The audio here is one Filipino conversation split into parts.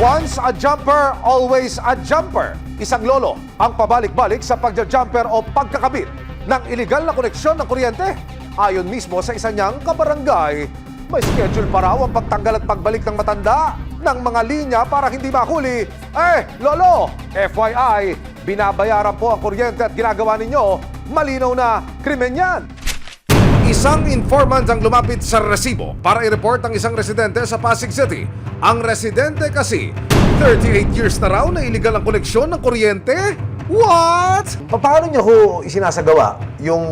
Once a jumper, always a jumper. Isang lolo ang pabalik-balik sa pagja-jumper o pagkakabit ng iligal na koneksyon ng kuryente. Ayon mismo sa isa niyang kabarangay, may schedule pa raw ang pagtanggal at pagbalik ng matanda ng mga linya para hindi mahuli. Lolo, FYI, binabayaran po ang kuryente at ginagawa ninyo, malinaw na krimen yan. Isang informant ang lumapit sa resibo para i-report ang isang residente sa Pasig City. Ang residente kasi, 38 years na raw na iligal ang koneksyon ng kuryente? What? Paano niyo ho isinasagawa yung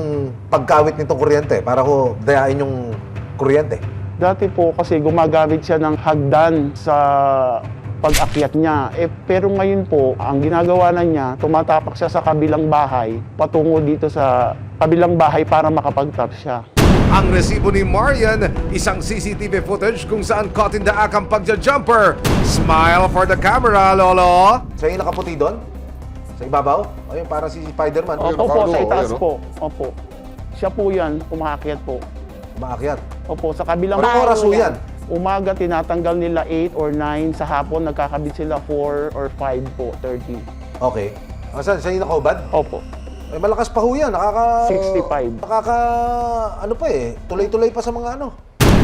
pagkawit nitong kuryente para ho dayain yung kuryente? Dati po kasi gumagamit siya ng hagdan sa pag-akyat niya. Pero ngayon po, ang ginagawa na niya, tumatapak siya sa kabilang bahay, patungo dito sa kabilang bahay para makapag-tap siya. Ang resibo ni Marian, isang CCTV footage kung saan caught in the act ang pagja-jumper. Smile for the camera, Lolo. Siya yung nakaputi doon? Sa ibabaw? Ayun, parang si Spider-Man. Opo po, sa itaas po. Opo. Siya po yan, umaakyat po. Umaakyat? Opo, sa kabilang Anong oras ho yan? Umaga, tinatanggal nila 8 or 9. Sa hapon, nagkakabit sila 4 or 5 po, 30. Okay. Saan yung nakaubad? Opo. Malakas pa ho yan. 65. Tuloy-tuloy pa sa mga ano.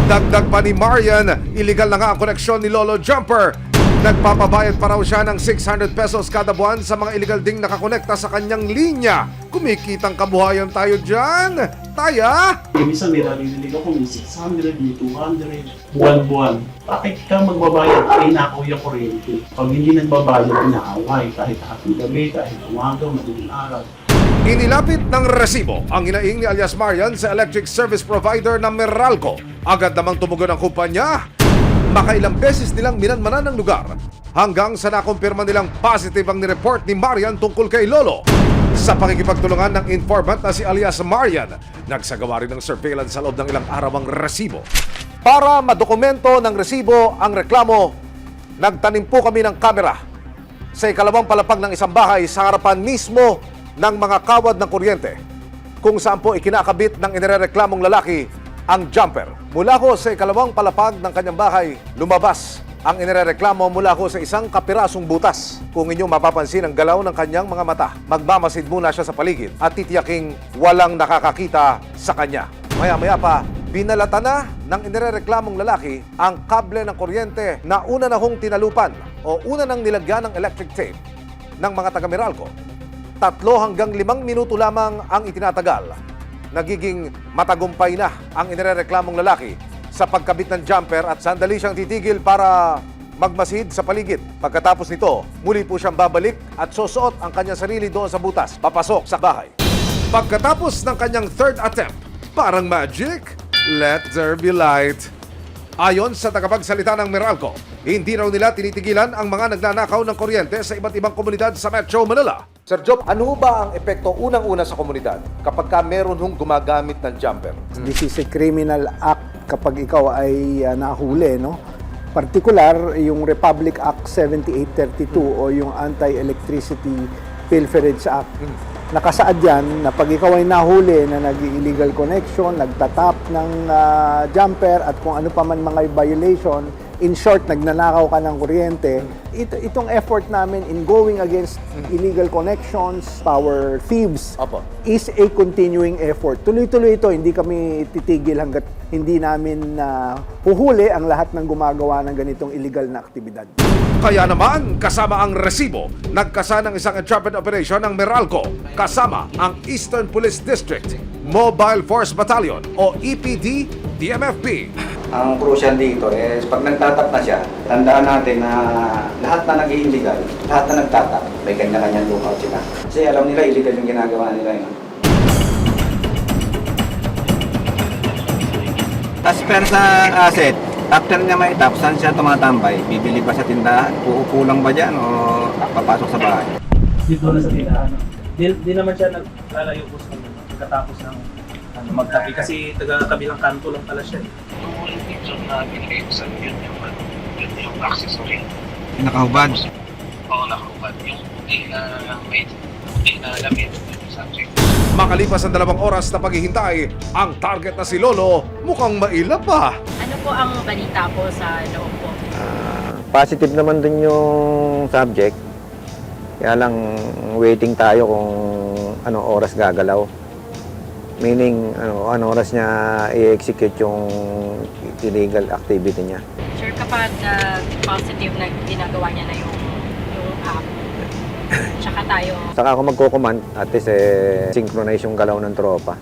Dagdag pa ni Marian, illegal na nga ang koneksyon ni Lolo Jumper. Nagpapabayad pa raw siya ng 600 pesos kada buwan sa mga illegal ding nakakonekta sa kanyang linya. Kumikitang kabuhayan tayo dyan. Taya? Minsan may narinig ako, may 600, may 200, buwan-buwan. Bakit ka magbabayad? Ay, nakaw yung kuryente. Pag hindi nagbabayad, inaaway. Kahit hapong gabi, kahit umaga, madaling araw. Inilapit ng resibo ang hinaing ni alias Marian sa electric service provider ng Meralco. Agad namang tumugon ang kumpanya. Makailang beses nilang minanmanan ng lugar hanggang sa nakumpirma nilang positive ang nireport ni Marian tungkol kay Lolo. Sa pakikipagtulungan ng informant na si alias Marian, nagsagawa rin ng surveillance sa loob ng ilang araw ang resibo. Para madokumento ng resibo ang reklamo, nagtanim po kami ng kamera sa ikalawang palapag ng isang bahay sa harapan mismo ng mga kawad ng kuryente kung saan po ikinakabit ng inireklamong lalaki ang jumper. Mula ko sa ikalawang palapag ng kanyang bahay, lumabas ang inireklamo mula ko sa isang kapirasong butas. Kung inyong mapapansin ang galaw ng kanyang mga mata, magmamasid muna siya sa paligid at titiyaking walang nakakakita sa kanya. Maya-maya pa, binalata na ng inireklamong lalaki ang kable ng kuryente na una na hong tinalupan o una nang nilagyan ng electric tape ng mga taga-Meralco. 3 hanggang 5 minuto lamang ang itinatagal. Nagiging matagumpay na ang inireklamong lalaki sa pagkabit ng jumper at sandali siyang titigil para magmasid sa paligid. Pagkatapos nito, muli po siyang babalik at susuot ang kanyang sarili doon sa butas, papasok sa bahay. Pagkatapos ng kanyang third attempt, parang magic, let there be light. Ayon sa tagapagsalita ng Meralco, hindi raw nila tinitigilan ang mga nagnanakaw ng kuryente sa iba't ibang komunidad sa Metro Manila. Sir Job, ano ba ang epekto unang-una sa komunidad kapag meron hong gumagamit ng jumper? This is a criminal act kapag ikaw ay nahuli, no? Particular, yung Republic Act 7832 o yung Anti-Electricity Pilferage Act. Nakasaad yan na pag ikaw ay nahuli na nag-illegal connection, nagtatap ng jumper at kung ano pa man mga violation, in short, nagnanakaw ka ng kuryente, itong effort namin in going against illegal connections, power thieves, is a continuing effort. Tuloy-tuloy ito, hindi kami titigil hanggat hindi namin huhuli ang lahat ng gumagawa ng ganitong illegal na aktibidad. Kaya naman, kasama ang resibo, nagkasa ng isang entrapment operation ng Meralco, kasama ang Eastern Police District, Mobile Force Battalion o EPD, DMFP. Ang crucial dito is pag nagtatap na siya, tandaan natin na lahat na nag-i-illegal, lahat na nagtatap, may kanya-kanyang lookout sila. Kasi alam nila, illegal yung ginagawa nila yun. Tapos pero sa asset, after niya maitap, saan siya tumatambay? Bibili ba sa tindahan? Kukulang ba dyan o papasok sa bahay? Dito na sa tindahan. Di naman siya naglalayo po sa pagkatapos ng magkape kasi taga-kabilang kanto lang pala siya. Yung picture na binigay ko sa yun yung accessory. Nakahubad? Oo, nakahubad. Yung may lamit yung subject. Makalipas ang 2 oras na paghihintay, ang target na si Lolo mukhang mailap pa. Ano po ang balita po sa loob po? Positive naman din yung subject. Kaya lang waiting tayo kung ano oras gagalaw. Meaning, ano oras niya i-execute yung illegal activity niya. Sure kapag positive na ginagawa niya na yung app, tsaka tayo. Saka ako magko-command at least synchronize yung galaw ng tropa.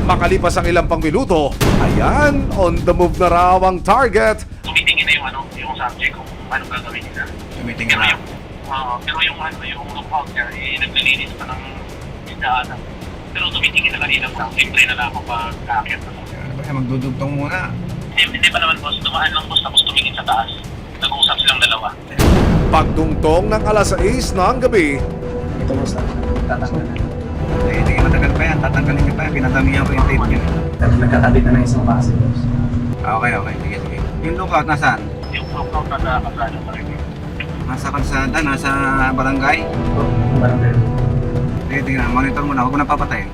Makalipas ang ilang pang minuto, ayan, on the move na raw ang target. Tumitingin na yung subject kung ano gagawin nila. Tumitingin Pero na. pero yung lookout niya, naglilinis pa ng isdaan. Pero tumitingin na kanina lang. Siyempre na lang ako pag-aakyat na lang. Ano ba, magdudugtong muna. Hindi pa naman boss, dumaan lang boss tapos tumingin sa taas. Nag-uusap silang dalawa. Pagtungtong ng alas 6 ng gabi, Hindi matagal pa yan, tatanggalin niyo pa yan, pinatamihan ko yung tape niyo. Nagkakabit na ng isang base, boss. Okay, sige. Yung lookout, nasaan? Yung lookout na kasada pa rin. Nasa kalsada, nasa barangay. Barangay. Sige, monitor muna, huwag mo na papatayin.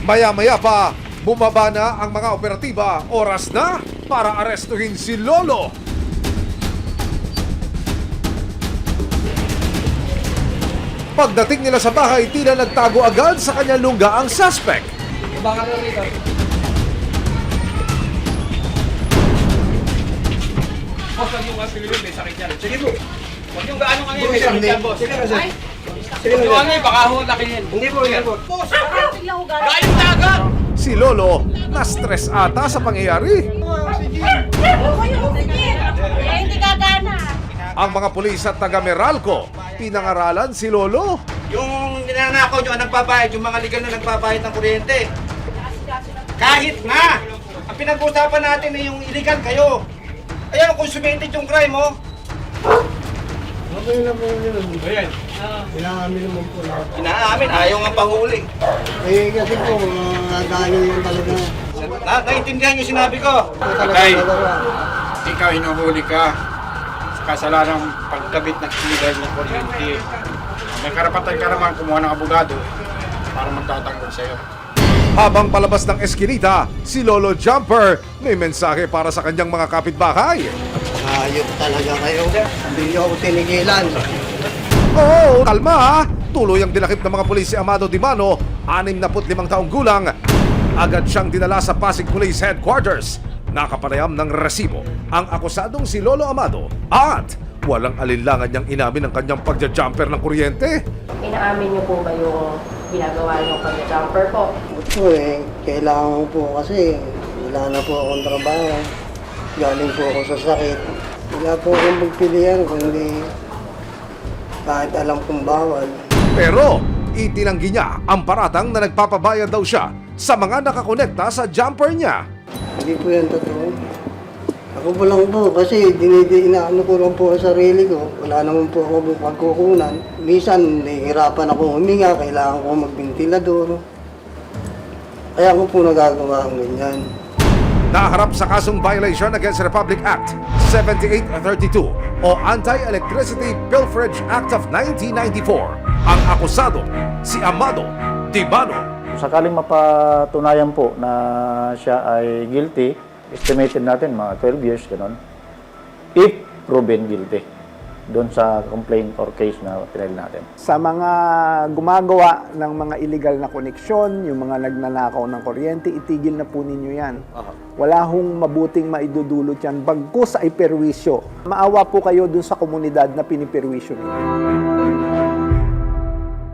maya-maya pa, bumaba na ang mga operatiba. Oras na para arestuhin si Lolo. Pagdating nila sa bahay, tila nagtago agad sa kanyang lungga ang suspect. Si Lolo, na-stress ata sa pangyayari. Hindi gagana. Ang mga pulis at taga Meralco, pinangaralan si Lolo. Yung ninanakaw nyo ang nagbabayad, yung mga legal na nagbabayad ng kuryente. Kahit nga, ang pinag-usapan natin ay yung illegal kayo. Ayan, consummated yung crime, oh. Okay na po yun. Ayan. Inaamin naman po lahat. Inaamin, ayaw nga pahuli. Eh kasi po, galing yan talaga. Naintindihan yung sinabi ko. Tay, Ikaw hinuhuli ka sa kasalanang pagkabit ng illegal na kuryente. May karapatan ka naman kumuha ng abogado para magtatanggol sa'yo. Habang palabas ng eskinita, si Lolo Jumper may mensahe para sa kanyang mga kapitbahay. ayot talaga kayo. Hindi niyo ako tinigilan. Oo, kalma ha! Tuloy ang dinakip ng mga pulis si Amado Dimano, 65 taong gulang. Agad siyang dinala sa Pasig Police Headquarters. Nakapanayam ng resibo ang akusadong si Lolo Amado at walang alinlangan niyang inamin ang kanyang pagja-jumper ng kuryente. Inaamin niyo po ba yung ginagawa niyo pag-jumper po? Ito kailangan po kasi wala na po akong trabaho. Galing po ako sa sakit. Wala po akong magpilihan kundi kahit alam kong bawal. Pero itinanggi niya ang paratang na nagpapabayad daw siya sa mga nakakonekta sa jumper niya. Hindi po yan totoo. Ako po lang po kasi inaano ko lang po ang sarili ko. Wala naman po ako pagkukunan. Minsan nahihirapan ako huminga, kailangan ko magbentilador. Kaya ako po nagagawa ang ganyan. Naharap sa kasong violation against Republic Act 7832 o Anti-Electricity Pilferage Act of 1994. Ang akusado, si Amado Dimano. Sakaling mapatunayan po na siya ay guilty, estimated natin mga 12 years, gano'n. If proven guilty, doon sa complaint or case na pinil natin. Sa mga gumagawa ng mga illegal na koneksyon, yung mga nagnanakaw ng kuryente, itigil na po ninyo yan. Wala hong mabuting maidudulot yan, bagkus ay perwisyo. Maawa po kayo dun sa komunidad na piniperwisyo ninyo.